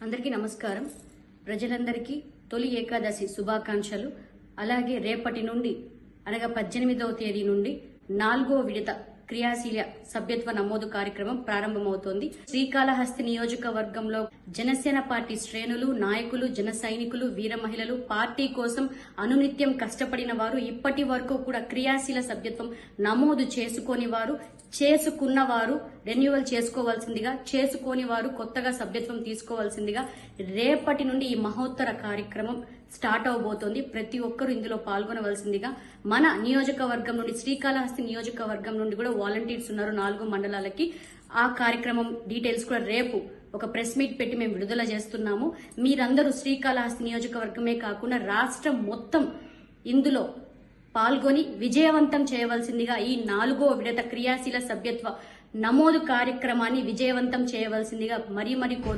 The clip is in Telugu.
అందరికీ నమస్కారం. ప్రజలందరికీ తొలి ఏకాదశి శుభాకాంక్షలు. అలాగే రేపటి నుండి అనగా 18వ తేదీ నుండి 4వ విడత క్రియాశీల సభ్యత్వ నమోదు కార్యక్రమం ప్రారంభమవుతోంది. శ్రీకాళహస్తి నియోజకవర్గంలో జనసేన పార్టీ శ్రేణులు, నాయకులు, జన సైనికులు, వీర మహిళలు, పార్టీ కోసం అనునిత్యం కష్టపడిన వారు, ఇప్పటి వరకు కూడా క్రియాశీల సభ్యత్వం నమోదు చేసుకొని వారు, చేసుకున్నవారు రెన్యువల్ చేసుకోవాల్సిందిగా, చేసుకోని వారు కొత్తగా సభ్యత్వం తీసుకోవాల్సిందిగా రేపటి నుండి ఈ మహోత్తర కార్యక్రమం స్టార్ట్ అవబోతోంది. ప్రతి ఒక్కరూ ఇందులో పాల్గొనవలసిందిగా మన నియోజకవర్గం నుండి, శ్రీకాళహస్తి నియోజకవర్గం నుండి కూడా వాలంటీర్స్ ఉన్నారు 4 మండలాలకి. ఆ కార్యక్రమం డీటెయిల్స్ కూడా రేపు ఒక ప్రెస్ మీట్ పెట్టి మేము విడుదల చేస్తున్నాము. మీరందరూ శ్రీకాళహస్తి నియోజకవర్గమే కాకుండా రాష్ట్రం మొత్తం ఇందులో పాల్గొని విజయవంతం చేయవలసిందిగా, ఈ 4వ విడత క్రియాశీల సభ్యత్వ నమోదు కార్యక్రమాన్ని విజయవంతం చేయవలసిందిగా మరీ